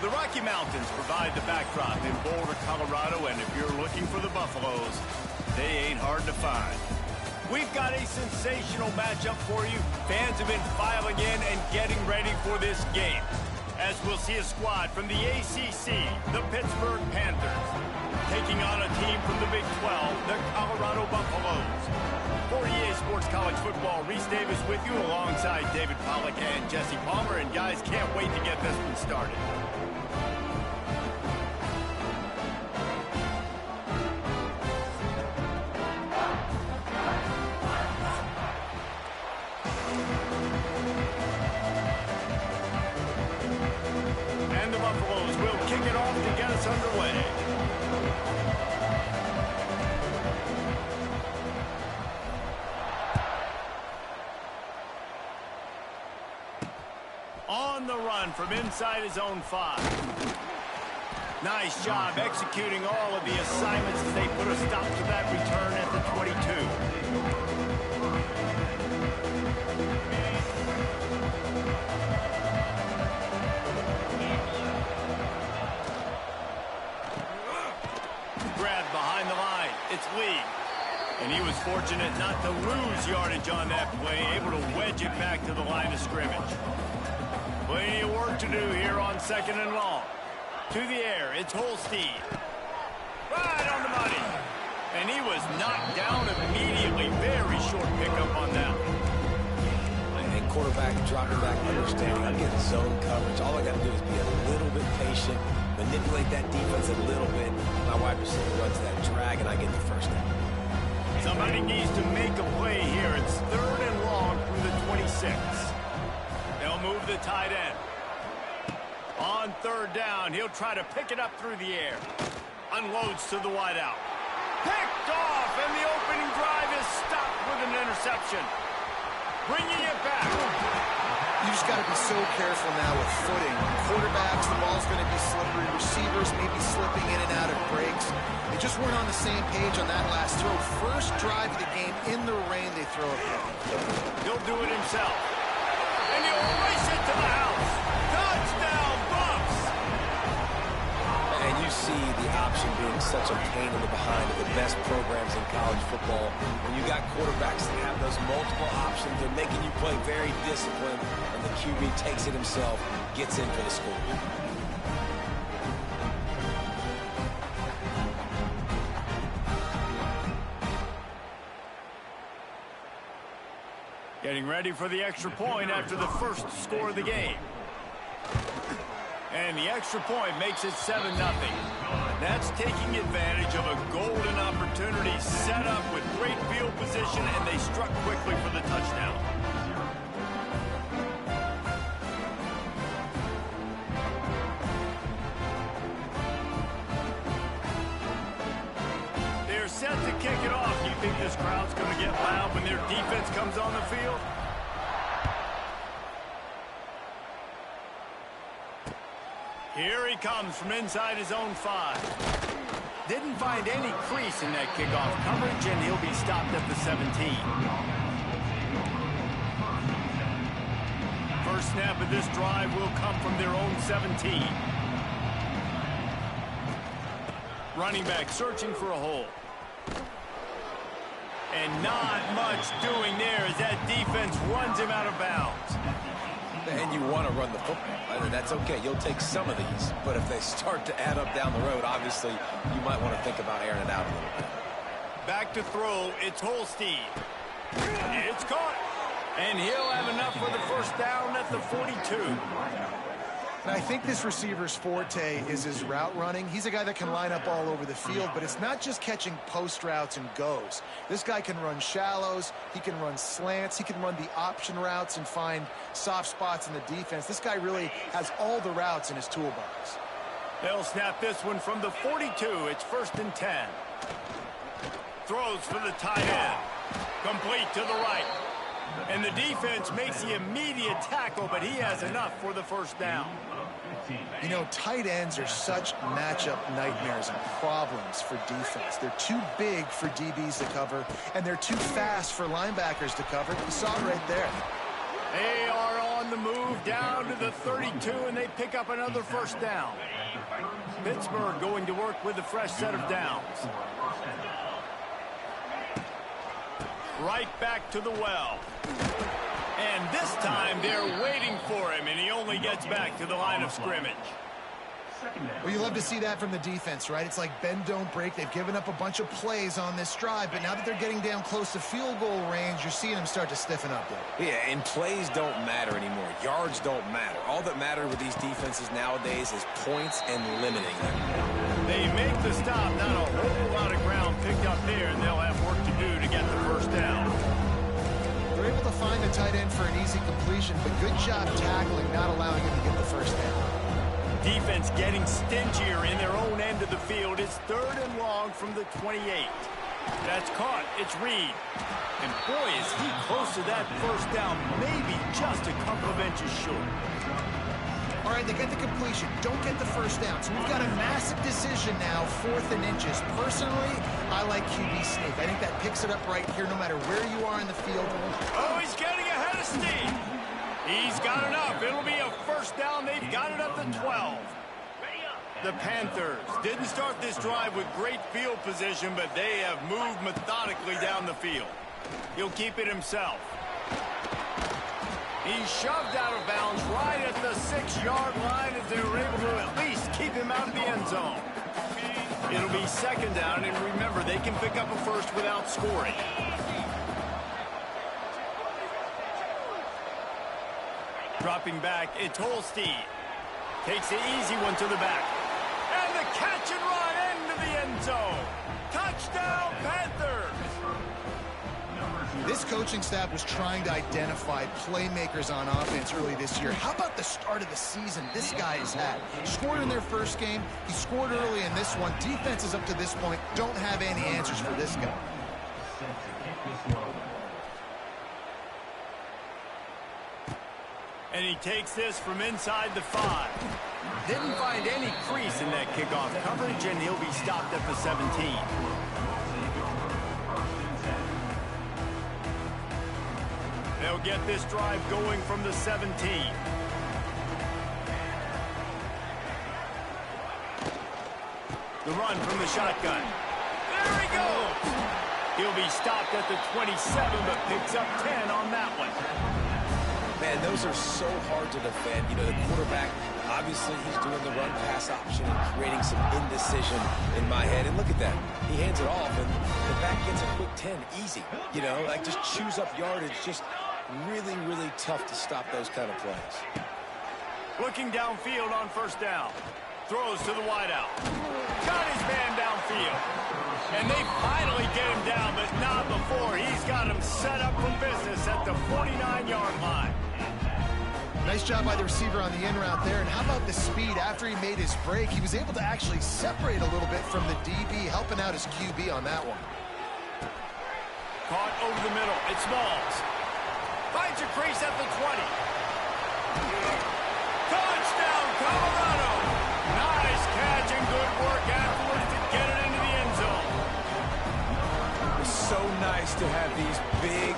The Rocky Mountains provide the backdrop in Boulder, Colorado, and if you're looking for the Buffaloes, they ain't hard to find. We've got a sensational matchup for you. Fans have been filing in and getting ready for this game, as we'll see a squad from the ACC, the Pittsburgh Panthers, taking on a team from the Big 12, the Colorado Buffaloes. For EA Sports College Football, Reese Davis with you alongside David Pollack and Jesse Palmer. And guys, can't wait to get this one started. And the Buffaloes will kick it off to get us underway. On the run from inside his own 5. Nice job executing all of the assignments as they put a stop to that return at the 22. Grabbed behind the line. It's Lee. And he was fortunate not to lose yardage on that play, able to wedge it back to the line of scrimmage. Plenty of work to do here on 2nd and long. To the air, it's Holstein. Right on the money. And he was knocked down immediately. Very short pickup on that one. And quarterback dropping back, understanding I'm getting zone coverage. All I got to do is be a little bit patient, manipulate that defense a little bit. My wide receiver runs that drag, and I get the first down. Somebody needs to make a play here. It's 3rd and long from the 26. They'll move the tight end. On 3rd down, he'll try to pick it up through the air. Unloads to the wideout. Picked off, and the opening drive is stopped with an interception. Bringing it back. You just got to be so careful now with footing. Quarterbacks, the ball's going to be slippery. Receivers may be slipping in and out of breaks. They just weren't on the same page on that last throw. First drive of the game, in the rain, they throw it. He'll do it himself. And he'll race it to the house. Touchdown, Buffs! And you see the option being such a pain in the behind of the best programs in college football. When you got quarterbacks that have those multiple options, they're making you play very disciplined, and the QB takes it himself, gets in for the score. Getting ready for the extra point after the first score of the game. And the extra point makes it 7-0. That's taking advantage of a golden opportunity set up with great field position, and they struck quickly for the touchdown. They're set to kick it off. Do you think this crowd's going to get loud when their defense comes on the field? Here he comes from inside his own 5. Didn't find any crease in that kickoff coverage, and he'll be stopped at the 17. First snap of this drive will come from their own 17. Running back searching for a hole. And not much doing there as that defense runs him out of bounds. And you want to run the football. That's okay. You'll take some of these. But if they start to add up down the road, obviously, you might want to think about airing it out a little bit. Back to throw. It's Holstein. It's caught. And he'll have enough for the first down at the 42. And I think this receiver's forte is his route running. He's a guy that can line up all over the field, but it's not just catching post routes and goes. This guy can run shallows, he can run slants, he can run the option routes and find soft spots in the defense. This guy really has all the routes in his toolbox. They'll snap this one from the 42. It's 1st and 10. Throws for the tight end. Complete to the right. And the defense makes the immediate tackle, but he has enough for the first down. You know, tight ends are such matchup nightmares and problems for defense. They're too big for DBs to cover, and they're too fast for linebackers to cover. You saw it right there. They are on the move down to the 32, and they pick up another first down. Pittsburgh going to work with a fresh set of downs. Right back to the well. And this time they're waiting for him, and he only gets back to the line of scrimmage. Well, you love to see that from the defense, right? It's like bend, don't break. They've given up a bunch of plays on this drive, but now that they're getting down close to field goal range, you're seeing them start to stiffen up there. Yeah, and plays don't matter anymore. Yards don't matter. All that matters with these defenses nowadays is points and limiting them. They make the stop. Not a whole lot of ground picked up there, and they'll have work to do to get the first down. They're able to find the tight end for an easy completion, but good job tackling, not allowing him to get the first down. Defense getting stingier in their own end of the field. It's 3rd and long from the 28. That's caught. It's Reed. And boy, is he close to that first down. Maybe just a couple of inches short. All right, they get the completion. Don't get the first down. So we've got a massive decision now, 4th and inches. Personally, I like QB sneak. I think that picks it up right here no matter where you are in the field. Oh, he's getting ahead of steam. He's got enough. It'll be a first down. They've got it up to 12. The Panthers didn't start this drive with great field position, but they have moved methodically down the field. He'll keep it himself. He's shoved out of bounds right at the 6-yard line as they were able to at least keep him out of the end zone. It'll be 2nd down, and remember, they can pick up a first without scoring. Dropping back, it's Holstein. Takes the easy one to the back. And the catch and run into the end zone. Touchdown, Panthers! This coaching staff was trying to identify playmakers on offense early this year. How about the start of the season this guy has had? Scored in their first game. He scored early in this one. Defenses up to this point don't have any answers for this guy. And he takes this from inside the 5. Didn't find any crease in that kickoff coverage, and he'll be stopped at the 17. They'll get this drive going from the 17. The run from the shotgun. There he goes! He'll be stopped at the 27, but picks up 10 on that one. Man, those are so hard to defend. You know, the quarterback, obviously he's doing the run-pass option and creating some indecision in my head. And look at that. He hands it off, and the back gets a quick 10. Easy. You know, like just chews up yardage. Just really, really tough to stop those kind of plays. Looking downfield on first down. Throws to the wideout. Got his man downfield. And they finally get him down, but not before. He's got him set up for business at the 49-yard line. Nice job by the receiver on the in route there. And how about the speed? After he made his break, he was able to actually separate a little bit from the DB, helping out his QB on that one. Caught over the middle. It's Smalls. Finds a crease at the 20. Touchdown, Colorado. Nice catch and good work afterwards to get it into the end zone. It's so nice to have these big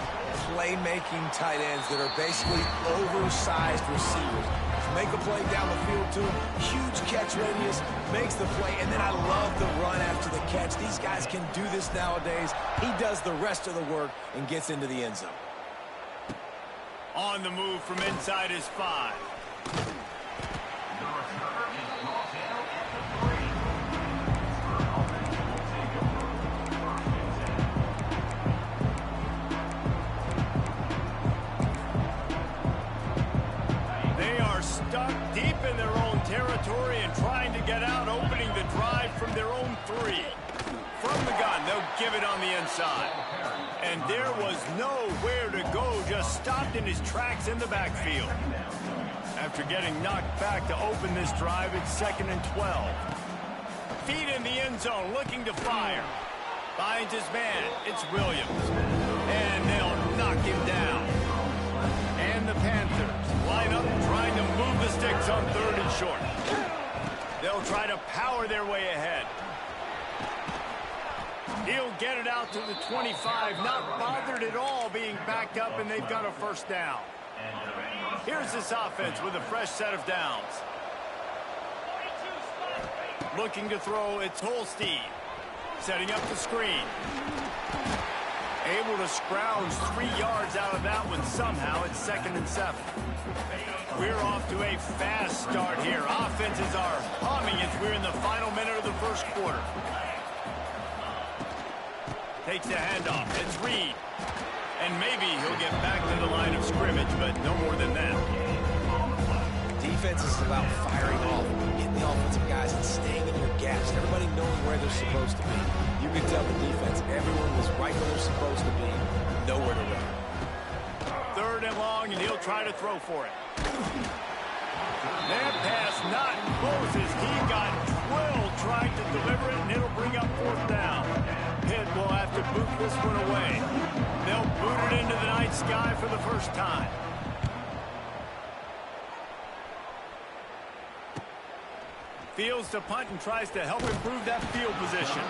playmaking tight ends that are basically oversized receivers. Make a play down the field to him, huge catch radius, makes the play, and then I love the run after the catch. These guys can do this nowadays. He does the rest of the work and gets into the end zone. On the move from inside his 5. Stuck deep in their own territory and trying to get out, opening the drive from their own 3. From the gun, they'll give it on the inside. And there was nowhere to go, just stopped in his tracks in the backfield. After getting knocked back to open this drive, it's 2nd and 12. Feet in the end zone, looking to fire. Finds his man, it's Williams. And they'll knock him down. And the Panthers line up trying to move the sticks on 3rd and short. They'll try to power their way ahead. He'll get it out to the 25, not bothered at all being backed up, and they've got a first down. Here's this offense with a fresh set of downs. Looking to throw, it's Holstein. Setting up the screen. Able to scrounge 3 yards out of that one somehow. It's 2nd and 7. We're off to a fast start here. Offenses are humming as we're in the final minute of the first quarter. Takes the handoff. It's Reed. And maybe he'll get back to the line of scrimmage, but no more than that. Defense is about firing off, getting the offensive guys and staying in your gaps, everybody knowing where they're supposed to be. You can tell the defense, everyone was right where they're supposed to be, nowhere to run. 3rd and long, and he'll try to throw for it. That pass not Moses. He got drilled trying to deliver it, and it'll bring up 4th down. Pitt will have to boot this one away. They'll boot it into the night sky for the first time. Fields to punt and tries to help improve that field position.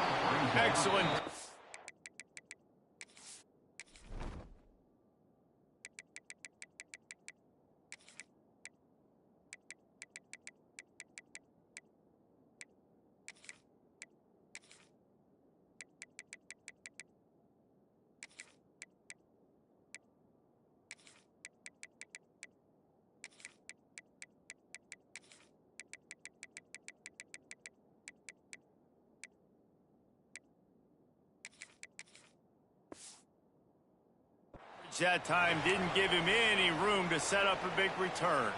Excellent. That time didn't give him any room to set up a big return.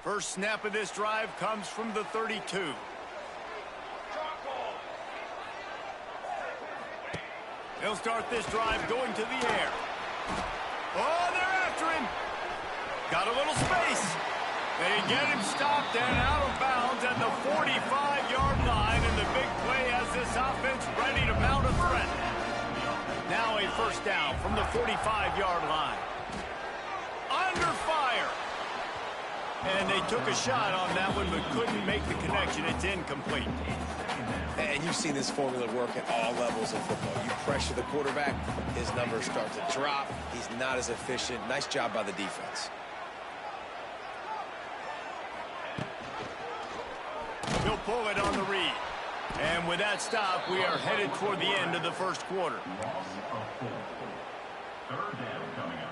First snap of this drive comes from the 32. He'll start this drive going to the air. Oh, they're after him. Got a little space. They get him stopped and out of bounds at the 45-yard line, and the big play has this offense ready to mount a threat. Now a first down from the 45-yard line. Under fire. And they took a shot on that one, but couldn't make the connection. It's incomplete. And you've seen this formula work at all levels of football. You pressure the quarterback, his numbers start to drop. He's not as efficient. Nice job by the defense. He'll pull it on the read. And with that stop, we are headed toward the end of the first quarter. Third down coming up.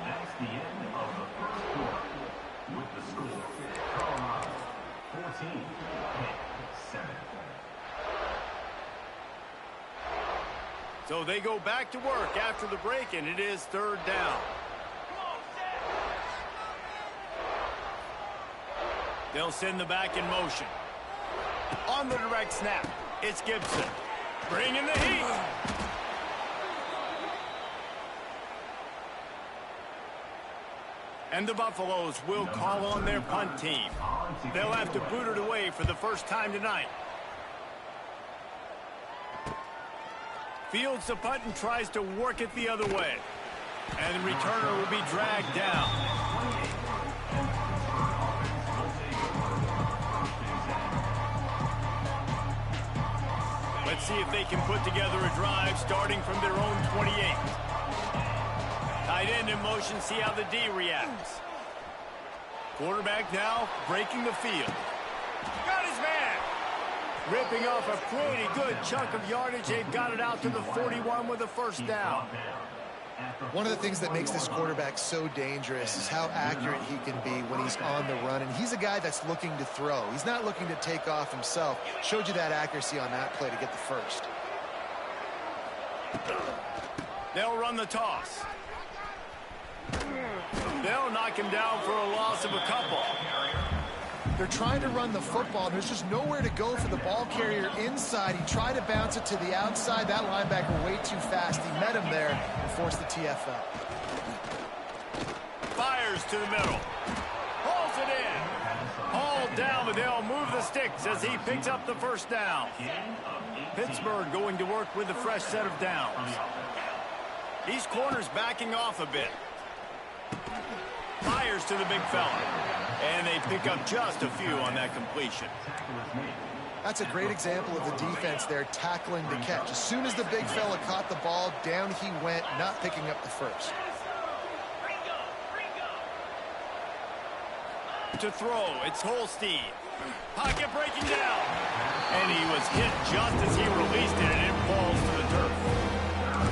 That's the end of the first quarter. With the score, Colorado 14, Pitt 7. So they go back to work after the break, and it is 3rd down. They'll send the back in motion. On the direct snap, it's Gibson. Bringing the heat. And the Buffaloes will call on their punt team. They'll have to boot it away for the first time tonight. Fields the punt and tries to work it the other way. And the returner will be dragged down. Let's see if they can put together a drive starting from their own 28. Tight end in motion, see how the D reacts. Quarterback now breaking the field. Got his man. Ripping off a pretty good chunk of yardage. They've got it out to the 41 with a first down. One of the things that makes this quarterback so dangerous is how accurate he can be when he's on the run. And he's a guy that's looking to throw. He's not looking to take off himself. Showed you that accuracy on that play to get the first. They'll run the toss. They'll knock him down for a loss of a couple. They're trying to run the football. There's just nowhere to go for the ball carrier inside. He tried to bounce it to the outside. That linebacker way too fast. He met him there and forced the TFL. Fires to the middle. Hauls it in. Hauled down, but they'll move the sticks as he picks up the first down. Pittsburgh going to work with a fresh set of downs. These corners backing off a bit. Fires to the big fella. And they pick up just a few on that completion. That's a great example of the defense there tackling the catch. As soon as the big fella caught the ball, down he went, not picking up the first. To throw, it's Holstein. Pocket breaking down. And he was hit just as he released it, and it falls to the turf.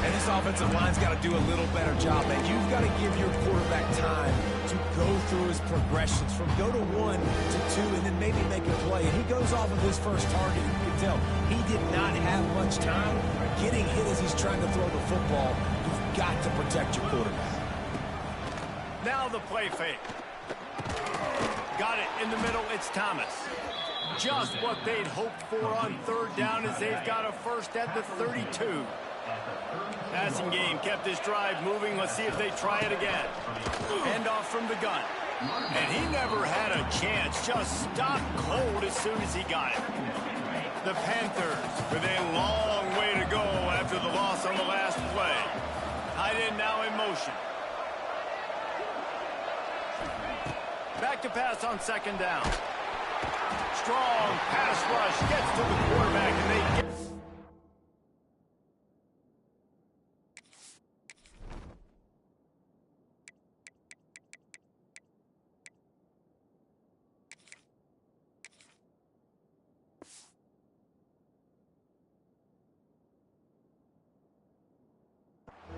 And this offensive line's got to do a little better job, man. You've got to give your quarterback time to go through his progressions from go to 1 to 2 and then maybe make a play. And he goes off of his first target. You can tell he did not have much time getting hit as he's trying to throw the football. You've got to protect your quarterback. Now the play fake. Got it in the middle. It's Thomas. Just what they'd hoped for on third down as they've got a first at the 32. Passing game kept his drive moving. Let's see if they try it again. Hand off from the gun. And he never had a chance. Just stopped cold as soon as he got it. The Panthers with a long way to go after the loss on the last play. Tight end now in motion. Back to pass on second down. Strong pass rush gets to the quarterback, and they get...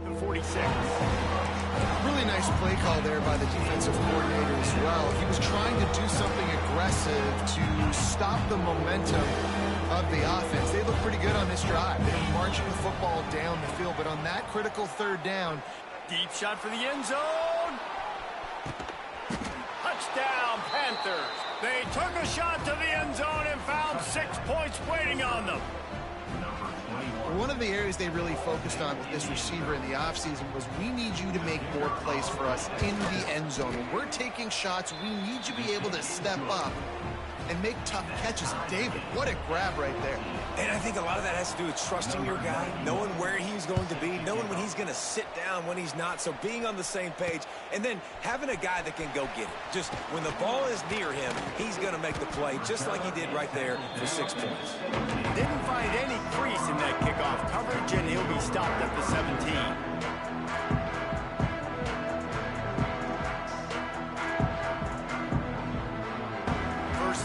The 46. Really nice play call there by the defensive coordinator as well. He was trying to do something aggressive to stop the momentum of the offense. They look pretty good on this drive. They're marching the football down the field, but on that critical third down, Deep shot for the end zone. Touchdown, Panthers. They took a shot to the end zone and found 6 points waiting on them. one of the areas they really focused on with this receiver in the offseason was we need you to make more plays for us in the end zone. When we're taking shots, we need you to be able to step up and make tough catches. David, what a grab right there. And I think a lot of that has to do with trusting your guy, knowing where he's going to be, knowing when he's going to sit down, when he's not. So being on the same page, and then having a guy that can go get it. Just when the ball is near him, he's going to make the play, just like he did right there for 6 points. Didn't find any crease in that kickoff coverage, and he'll be stopped at the 17.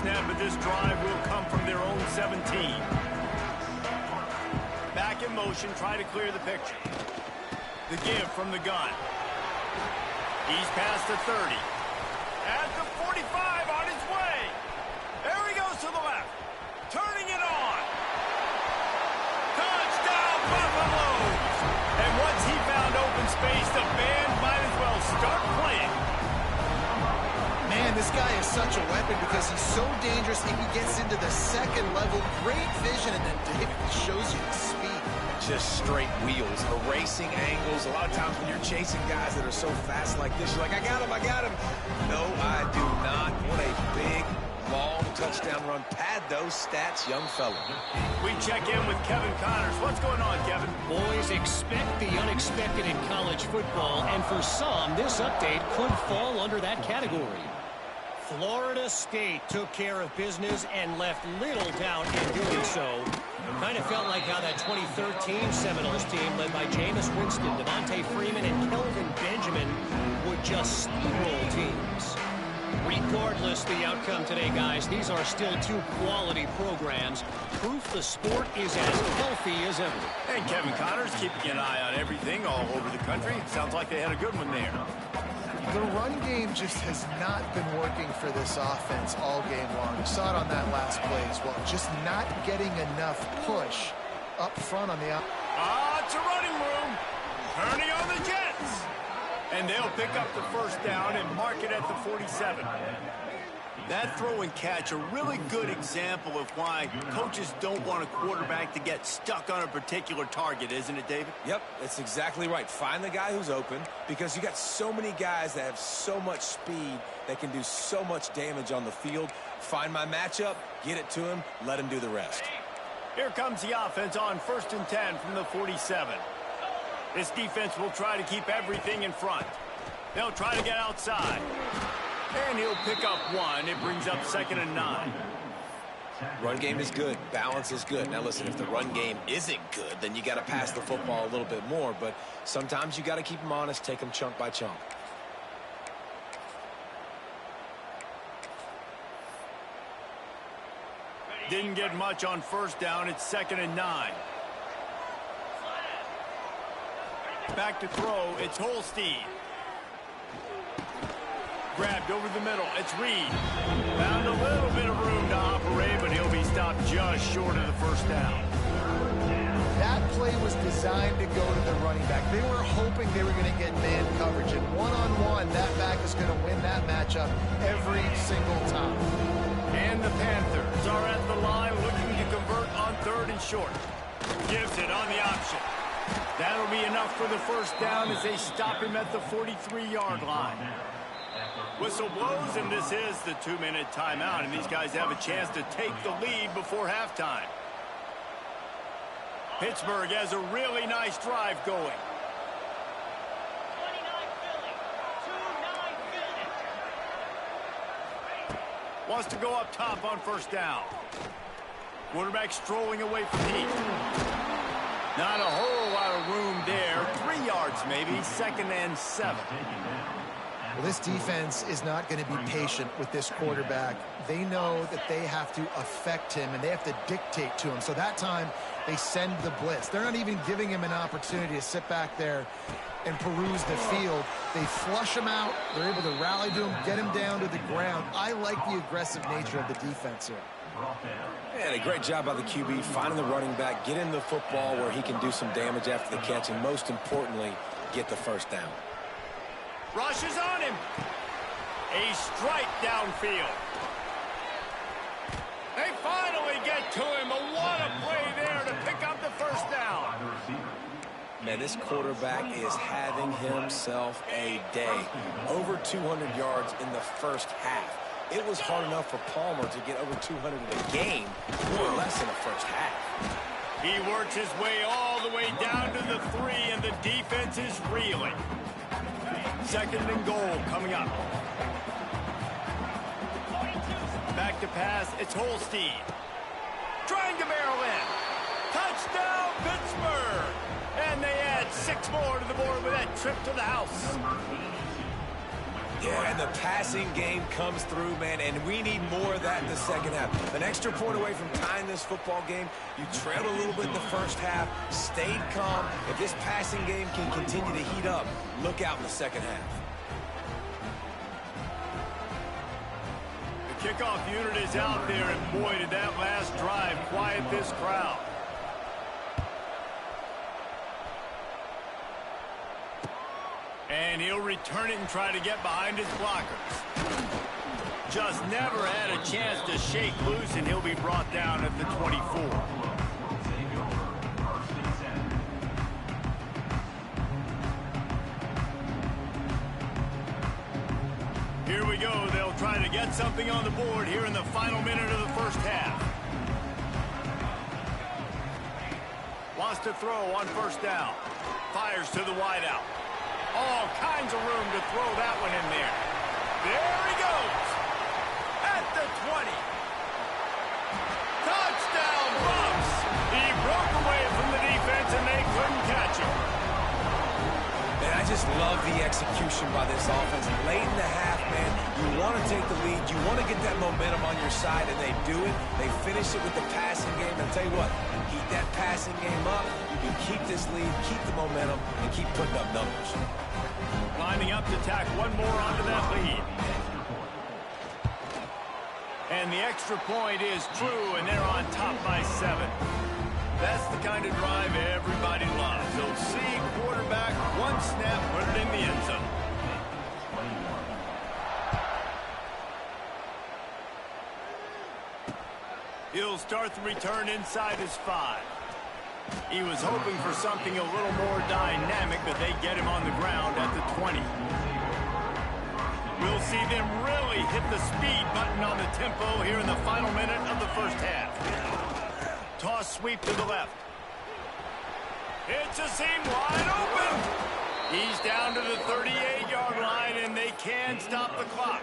Snap of this drive will come from their own 17. Back in motion, try to clear the picture. The give from the gun. He's past the 30. At the 45 on his way. There he goes to the left. Turning it on. Touchdown, Buffaloes! And once he found open space, the band might as well start playing. Man, this guy is such a weapon because he's so dangerous and he gets into the second level. Great vision, and then David shows you the speed. Just straight wheels, erasing angles. A lot of times when you're chasing guys that are so fast like this, you're like, I got him, I got him. No, I do not. What a big, long touchdown run. Pad those stats, young fella. We check in with Kevin Connors. What's going on, Kevin? Boys, expect the unexpected in college football, and for some, this update could fall under that category. Florida State took care of business and left little doubt in doing so. Kind of felt like how that 2013 Seminoles team led by Jameis Winston, Devontae Freeman, and Kelvin Benjamin would just steamroll teams. Regardless the outcome today, guys, these are still two quality programs. Proof the sport is as healthy as ever. And Kevin Connors keeping an eye on everything all over the country. Sounds like they had a good one there. The run game just has not been working for this offense all game long. You saw it on that last play as well. Just not getting enough push up front on the out. It's a running room. Turning on the Jets. And they'll pick up the first down and mark it at the 47. That throw and catch, a really good example of why coaches don't want a quarterback to get stuck on a particular target, isn't it, David? Yep, that's exactly right. Find the guy who's open, because you got so many guys that have so much speed that can do so much damage on the field. Find my matchup, get it to him, let him do the rest. Here comes the offense on 1st and 10 from the 47. This defense will try to keep everything in front. They'll try to get outside. And he'll pick up one. It brings up 2nd and 9. Run game is good. Balance is good. Now, listen, if the run game isn't good, then you got to pass the football a little bit more. But sometimes you got to keep them honest, take them chunk by chunk. Didn't get much on 1st down. It's 2nd and 9. Back to throw. It's Holstein. Grabbed over the middle. It's Reed. Found a little bit of room to operate, but he'll be stopped just short of the 1st down. That play was designed to go to the running back. They were hoping they were going to get man coverage, and one-on-one, that back is going to win that matchup every single time. And the Panthers are at the line looking to convert on 3rd and short. Gives it on the option. That'll be enough for the 1st down as they stop him at the 43-yard line. Whistle blows, and this is the 2-minute timeout, and these guys have a chance to take the lead before halftime. Pittsburgh has a really nice drive going. Wants to go up top on 1st down. Quarterback strolling away from Heath. Not a whole lot of room there. 3 yards maybe. 2nd and 7. Well, this defense is not going to be patient with this quarterback. They know that they have to affect him, and they have to dictate to him. So that time, they send the blitz. They're not even giving him an opportunity to sit back there and peruse the field. They flush him out. They're able to rally to him, get him down to the ground. I like the aggressive nature of the defense here. And a great job by the QB, finding the running back, get in the football where he can do some damage after the catch, and most importantly, get the 1st down. Rushes on him. A strike downfield. They finally get to him. What a play there to pick up the 1st down. Man, this quarterback is having himself a day. Over 200 yards in the 1st half. It was hard enough for Palmer to get over 200 in a game, more or less in the 1st half. He works his way all the way down to the 3, and the defense is reeling. 2nd and goal coming up. Back to pass. It's Holstein. Trying to barrel in. Touchdown, Pittsburgh! And they add 6 more to the board with that trip to the house. Yeah, and the passing game comes through, man, and we need more of that in the 2nd half. An extra point away from tying this football game. You trailed a little bit in the 1st half, stayed calm. If this passing game can continue to heat up, look out in the 2nd half. The kickoff unit is out there, and boy, did that last drive quiet this crowd. And he'll return it and try to get behind his blockers. Just never had a chance to shake loose, and he'll be brought down at the 24. Here we go. They'll try to get something on the board here in the final minute of the 1st half. Wants to throw on 1st down. Fires to the wideout. All kinds of room to throw that one in there. There he goes. At the 20. Touchdown, Bucks. He broke away from the defense, and they couldn't catch him. Man, I just love the execution by this offense. Late in the half, man, you want to take the lead. You want to get that momentum on your side, and they do it. They finish it with the passing game. And I'll tell you what, keep that passing game up. You can keep this lead, keep the momentum, and keep putting up numbers. Lining up to tack one more onto that lead. And the extra point is true, and they're on top by 7. That's the kind of drive everybody loves. They'll see quarterback, one snap, put it in the end zone. He'll start the return inside his 5. He was hoping for something a little more dynamic, but they get him on the ground at the 20. We'll see them really hit the speed button on the tempo here in the final minute of the first half. Toss sweep to the left. It's a seam wide open. He's down to the 38-yard line, and they can't stop the clock.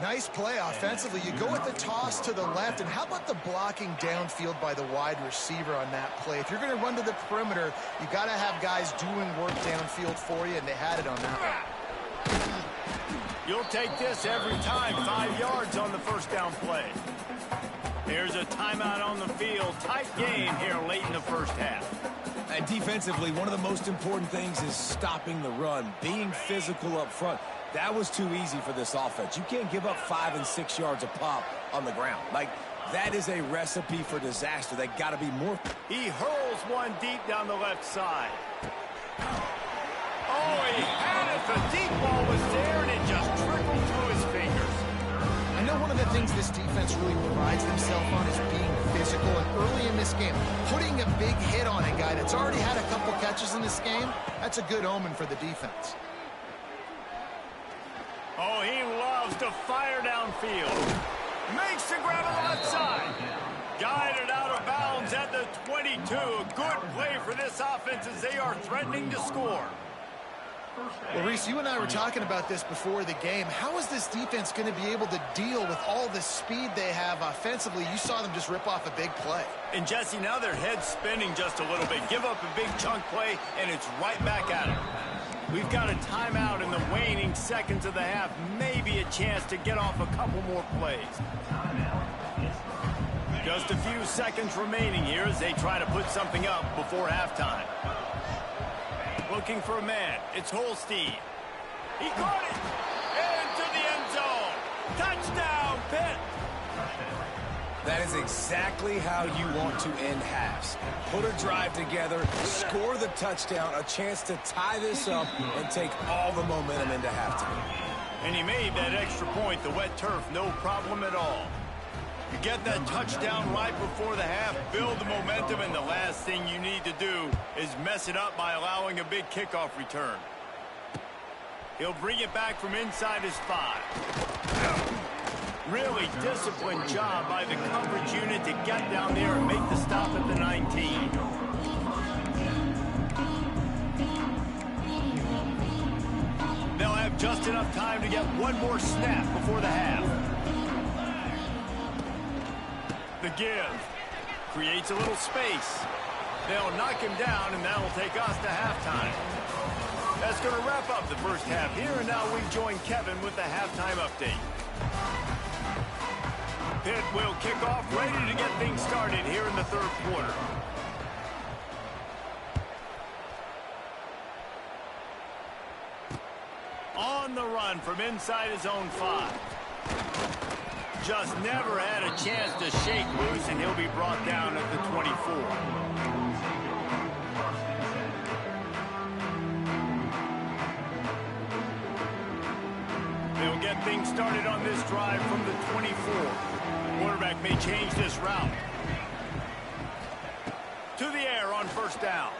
Nice play offensively. You go with the toss to the left, and how about the blocking downfield by the wide receiver on that play? If you're going to run to the perimeter, you got to have guys doing work downfield for you, and they had it on that one. You'll take this every time. 5 yards on the first down play. Here's a timeout on the field. Tight game here late in the first half. And defensively, one of the most important things is stopping the run, being physical up front. That was too easy for this offense. You can't give up 5 and 6 yards a pop on the ground. Like, that is a recipe for disaster. They got to be more. He hurls one deep down the left side. Oh, he had it. The deep ball was there, and it just trickled through his fingers. I know one of the things this defense really prides themselves on is being physical, and early in this game, putting a big hit on a guy that's already had a couple catches in this game, that's a good omen for the defense. Oh, he loves to fire downfield. Makes the grab on the left side. Guided out of bounds at the 22. A good play for this offense as they are threatening to score. Well, Reese, you and I were talking about this before the game. How is this defense going to be able to deal with all the speed they have offensively? You saw them just rip off a big play. And, Jesse, now their head's spinning just a little bit. Give up a big chunk play, and it's right back at them. We've got a timeout in the waning seconds of the half. Maybe a chance to get off a couple more plays. Just a few seconds remaining here as they try to put something up before halftime. Looking for a man. It's Holstein. He caught it. Into the end zone. Touchdown, Pitt. That is exactly how you want to end halves. Put a drive together, score the touchdown, a chance to tie this up, and take all the momentum into halftime. And he made that extra point, the wet turf, no problem at all. You get that touchdown right before the half, build the momentum, and the last thing you need to do is mess it up by allowing a big kickoff return. He'll bring it back from inside his 5. Really disciplined job by the coverage unit to get down there and make the stop at the 19. They'll have just enough time to get one more snap before the half. The give creates a little space. They'll knock him down, and that'll take us to halftime. That's going to wrap up the first half here, and now we join Kevin with the halftime update. Pitt will kick off, ready to get things started here in the third quarter. On the run from inside his own 5. Just never had a chance to shake loose, and he'll be brought down at the 24. They'll get things started on this drive from the 24. Quarterback may change this route. To the air on first down.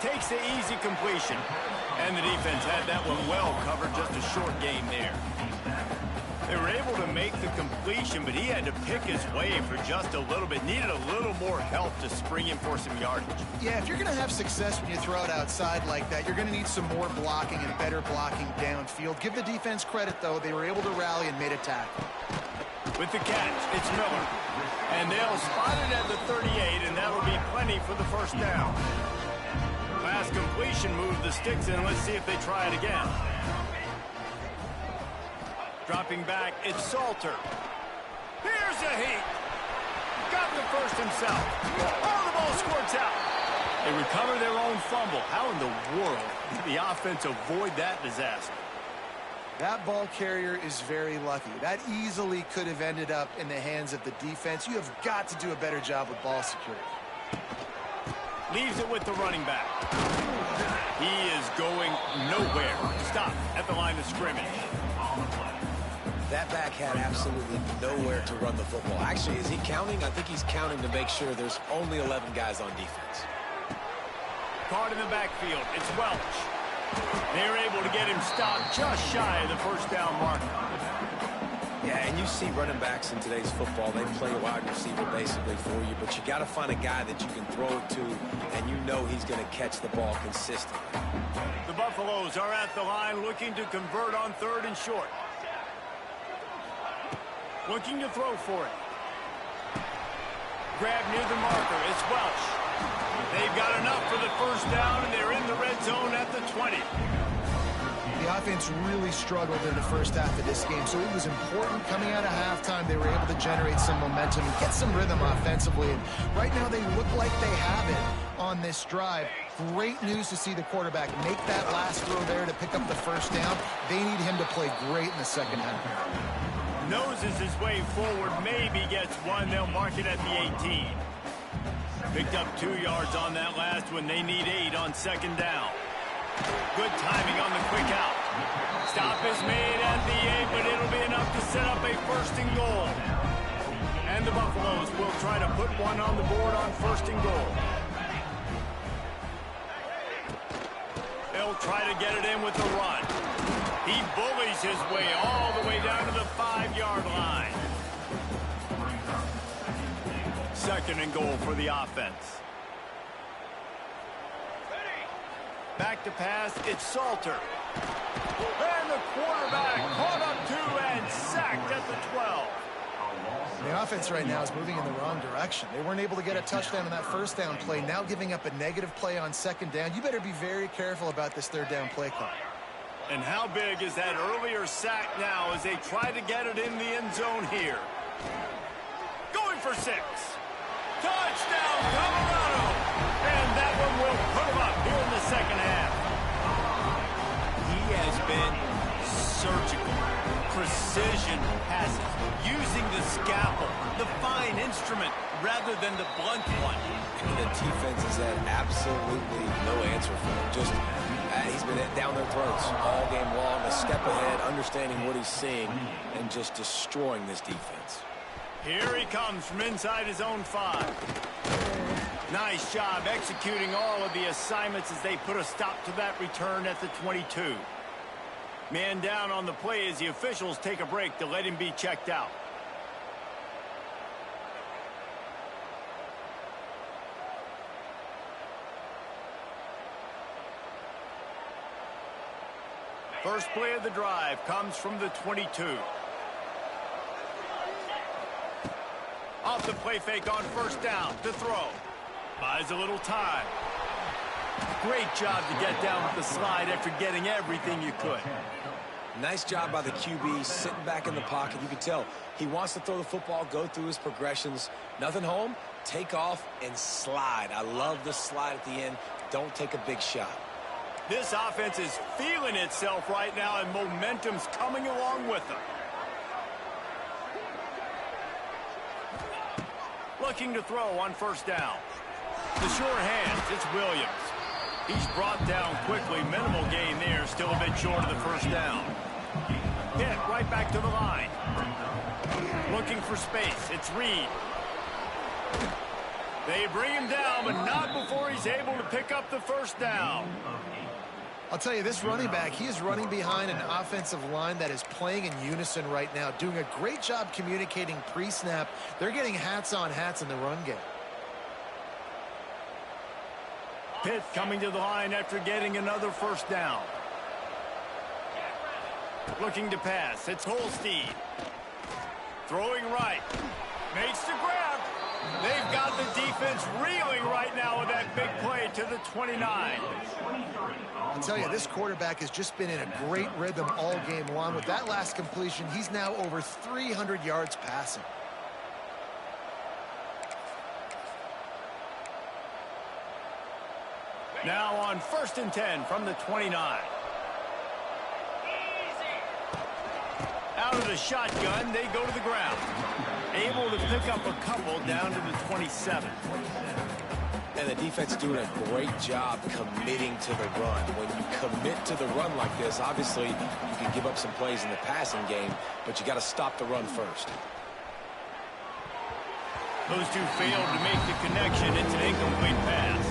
Takes the easy completion. And the defense had that one well covered, just a short game there. They were able to make the completion, but he had to pick his way for just a little bit. Needed a little more help to spring him for some yardage. Yeah, if you're going to have success when you throw it outside like that, you're going to need some more blocking and better blocking downfield. Give the defense credit, though. They were able to rally and made a tackle. With the catch, it's Miller. And they'll spot it at the 38, and that'll be plenty for the first down. Last completion moved the sticks in. Let's see if they try it again. Dropping back, it's Salter. Here's a heat. Got the first himself. Oh, the ball squirts out. They recover their own fumble. How in the world did the offense avoid that disaster? That ball carrier is very lucky. That easily could have ended up in the hands of the defense. You have got to do a better job with ball security. Leaves it with the running back. He is going nowhere. Stop at the line of scrimmage. That back had absolutely nowhere to run the football. Actually, is he counting? I think he's counting to make sure there's only 11 guys on defense. Caught in the backfield. It's Welch. They're able to get him stopped just shy of the first down marker. Yeah, and you see running backs in today's football, they play wide receiver basically for you, but you got to find a guy that you can throw it to, and you know he's going to catch the ball consistently. The Buffaloes are at the line looking to convert on 3rd and short. Looking to throw for it. Grab near the marker. It's Welch. They've got enough for the first down, and they're in the red zone at the 20. The offense really struggled in the first half of this game, so it was important coming out of halftime. They were able to generate some momentum and get some rhythm offensively. And right now they look like they have it on this drive. Great news to see the quarterback make that last throw there to pick up the first down. They need him to play great in the second half. Noses his way forward, maybe gets one. They'll mark it at the 18. Picked up 2 yards on that last one. They need 8 on second down. Good timing on the quick out. Stop is made at the 8, but it'll be enough to set up a 1st and goal. And the Buffaloes will try to put one on the board on 1st and goal. They'll try to get it in with the run. He bullies his way all the way down to the 5-yard line. 2nd and goal for the offense. Back to pass, it's Salter. And the quarterback caught up 2 and sacked at the 12. The offense right now is moving in the wrong direction. They weren't able to get a touchdown on that first down play, now giving up a negative play on second down. You better be very careful about this 3rd down play call. And how big is that earlier sack now as they try to get it in the end zone here? Going for 6. Touchdown, Colorado! And that one will put him up here in the second half. He has been surgical, precision passes, using the scalpel, the fine instrument, rather than the blunt one. And the defense has had absolutely no answer for him. Just, he's been down their throats all game long, a step ahead, understanding what he's seeing, and just destroying this defense. Here he comes from inside his own 5. Nice job executing all of the assignments as they put a stop to that return at the 22. Man down on the play as the officials take a break to let him be checked out. First play of the drive comes from the 22. Off the play fake on first down to throw. Buys a little time. Great job to get down with the slide after getting everything you could. Nice job by the QB, sitting back in the pocket. You can tell he wants to throw the football, go through his progressions. Nothing home, take off, and slide. I love the slide at the end. Don't take a big shot. This offense is feeling itself right now, and momentum's coming along with them. Looking to throw on first down. The sure hands, it's Williams. He's brought down quickly. Minimal gain there, still a bit short of the first down. Hit right back to the line. Looking for space, it's Reed. They bring him down, but not before he's able to pick up the first down. I'll tell you, this running back, he is running behind an offensive line that is playing in unison right now, doing a great job communicating pre-snap. They're getting hats on hats in the run game. Pitt coming to the line after getting another first down. Looking to pass, it's Holstein. Throwing right, makes the grab. They've got the defense reeling right now with that big play to the 29. I'll tell you, this quarterback has just been in a great rhythm all game long. With that last completion, he's now over 300 yards passing. Now on 1st and 10 from the 29. Out of the shotgun, they go to the ground. Able to pick up a couple down to the 27. And the defense is doing a great job committing to the run. When you commit to the run like this, obviously you can give up some plays in the passing game, but you got to stop the run first. Those two failed to make the connection. It's an incomplete pass.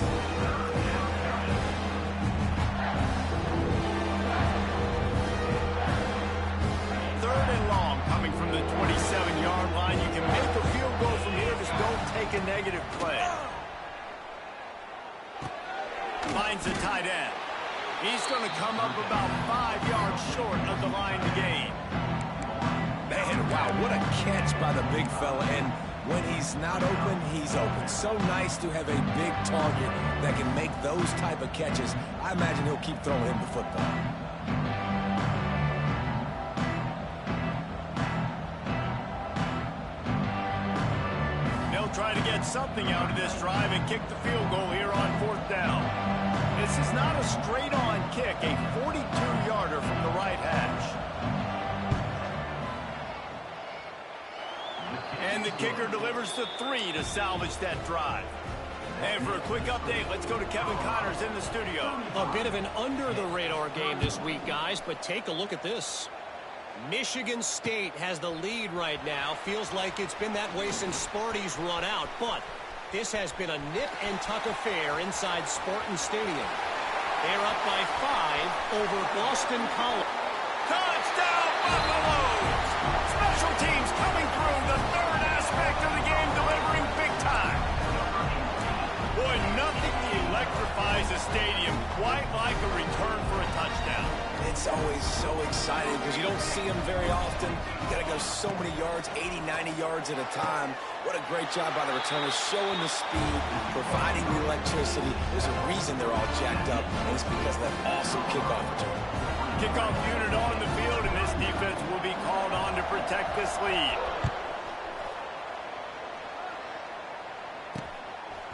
Third and long coming from the 27-yard line. You can make a field goal from here. Just don't take a negative play. Finds the tight end. He's going to come up about 5 yards short of the line to gain. Man, wow, what a catch by the big fella. And when he's not open, he's open. So nice to have a big target that can make those type of catches. I imagine he'll keep throwing him the football. They'll try to get something out of this drive and kick the field goal here on 4th down. This is not a straight-on kick, a 42-yarder from the right hash. And the kicker delivers the 3 to salvage that drive. And for a quick update, let's go to Kevin Connors in the studio. A bit of an under-the-radar game this week, guys, but take a look at this. Michigan State has the lead right now. Feels like it's been that way since Sparty's run out, but this has been a nip-and-tuck affair inside Spartan Stadium. They're up by 5 over Boston College. Touchdown, Buffaloes! Special teams coming through, the third aspect of the game, delivering big time. Boy, nothing electrifies a stadium quite like a return for a touchdown. It's always so exciting because you don't see them very often. You got to go so many yards, 80, 90 yards at a time. What a great job by the returners, showing the speed, providing the electricity. There's a reason they're all jacked up, and it's because of that awesome kickoff return. Kickoff unit on the field, and this defense will be called on to protect this lead.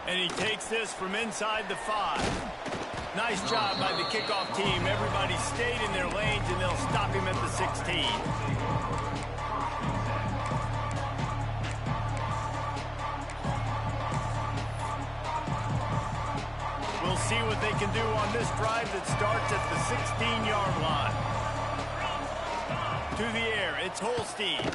And he takes this from inside the 5. Nice job by the kickoff team. Everybody stayed in their lanes, and they'll stop him at the 16. We'll see what they can do on this drive that starts at the 16-yard line. To the air, it's Holstein.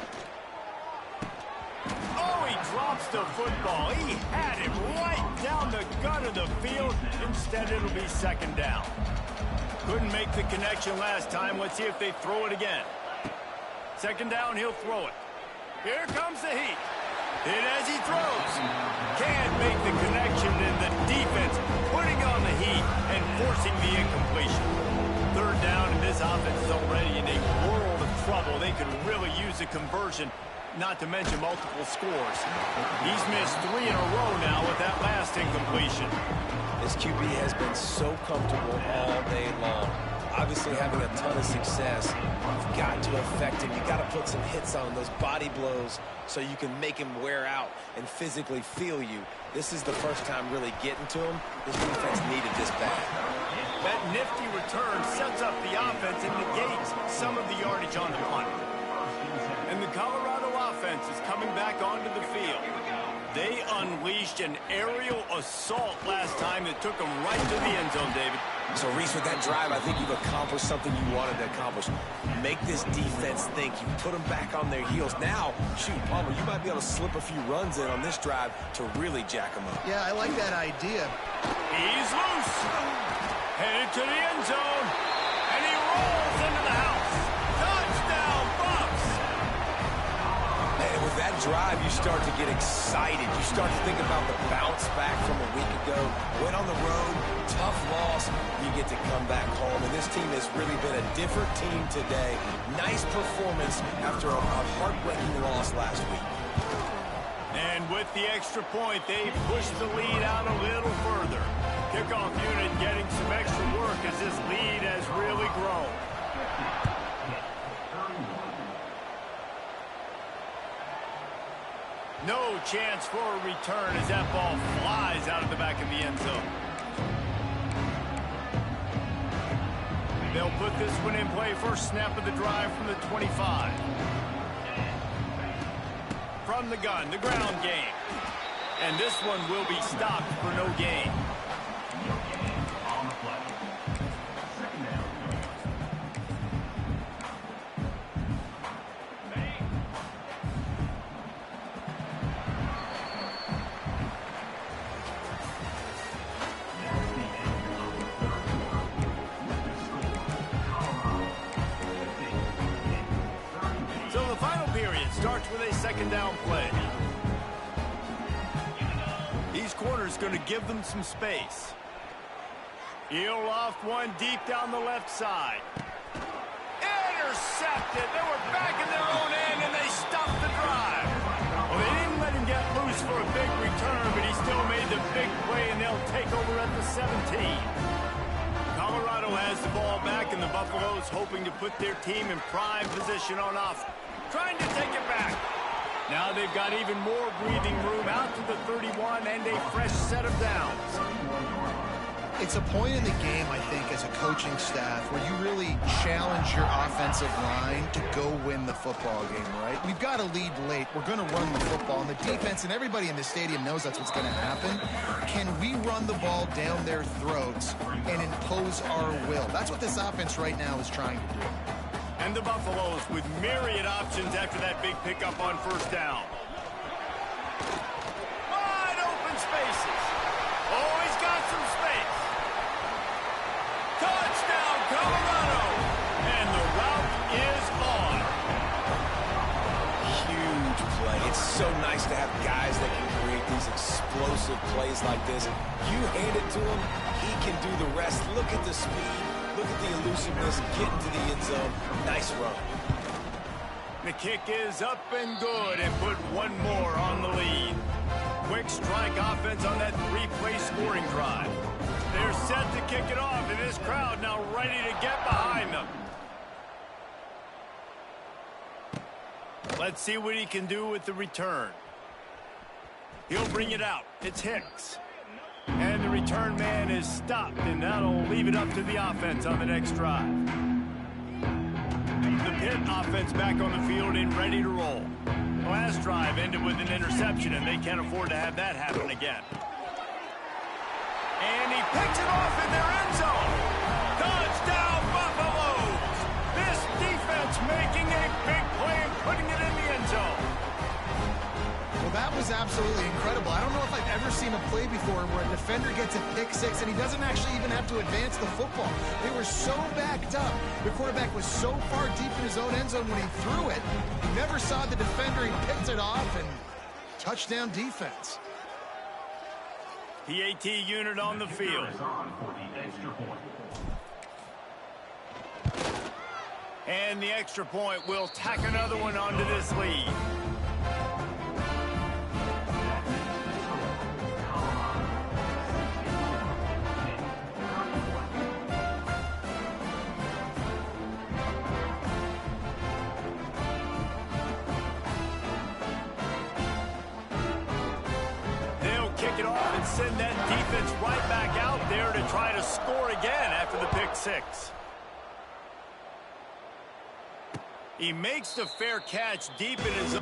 Oh, he drops the football. He had it right down the gut of the field. Instead, it'll be 2nd down. Couldn't make the connection last time. Let's see if they throw it again. 2nd down, he'll throw it. Here comes the heat. And as he throws, can't make the connection, and the defense putting on the heat and forcing the incompletion. 3rd down, and this offense is already in a world of trouble. They could really use a conversion, not to mention multiple scores. He's missed 3 in a row now with that last incompletion. This QB has been so comfortable all day long. Obviously having a ton of success. You've got to affect him. You've got to put some hits on him, those body blows, so you can make him wear out and physically feel you. This is the first time really getting to him. This defense needed this bad. That nifty return sets up the offense and negates some of the yardage on the punt. And the Colorado offense is coming back onto the field. They unleashed an aerial assault last time that took them right to the end zone, David. So, Reese, with that drive, I think you've accomplished something you wanted to accomplish. Make this defense think. You put them back on their heels. Now, shoot, Palmer, you might be able to slip a few runs in on this drive to really jack them up. Yeah, I like that idea. He's loose. Headed to the end zone. And he rolls into the house. Touchdown, Bucks! And with that drive, you start to get excited. You start to think about the bounce back from a week ago. Went on the road, tough loss. You get to come back home. And this team has really been a different team today. Nice performance after a heartbreaking loss last week. And with the extra point, they push the lead out a little further. Kickoff unit getting some extra work as this lead has really grown. No chance for a return as that ball flies out of the back of the end zone. They'll put this one in play. First snap of the drive from the 25. From the gun, the ground game. And this one will be stopped for no gain. On the play. Second down. So the final period starts with a second down play. These corners going to give them some space. He'll loft one deep down the left side. Intercepted. They were back in their own end, and they stopped the drive. Well, they didn't let him get loose for a big return, but he still made the big play, and they'll take over at the 17. Colorado has the ball back, and the Buffaloes hoping to put their team in prime position on offense. Trying to take it back. Now they've got even more breathing room out to the 31 and a fresh set of downs. It's a point in the game, I think, as a coaching staff where you really challenge your offensive line to go win the football game, right? We've got to lead late. We're going to run the football. And the defense and everybody in the stadium knows that's what's going to happen. Can we run the ball down their throats and impose our will? That's what this offense right now is trying to do. And the Buffaloes with myriad options after that big pickup on first down. Wide open spaces. Oh, he's got some space. Touchdown, Colorado. And the route is on. Huge play. It's so nice to have guys that can create these explosive plays like this. You hand it to him, he can do the rest. Look at the speed. Look at the elusiveness, getting to the end zone. Nice run. The kick is up and good, and put one more on the lead. Quick strike offense on that three-play scoring drive. They're set to kick it off, and this crowd now ready to get behind them. Let's see what he can do with the return. He'll bring it out. It's Hicks. And the return man is stopped, and that'll leave it up to the offense on the next drive. The Pitt offense back on the field and ready to roll. The last drive ended with an interception, and they can't afford to have that happen again. And he picks it off in their end zone. Touchdown, Buffaloes! This defense making a big play and putting it in the end zone. Well, that was absolutely incredible. I don't know if I've ever seen a play before where a defender gets a pick six and he doesn't actually even have to advance the football. They were so backed up. The quarterback was so far deep in his own end zone when he threw it. He never saw the defender. He picked it off, and touchdown defense. PAT unit on the field. And the extra point will tack another one onto this lead. Kick it off and send that defense right back out there to try to score again after the pick six. He makes the fair catch deep in his...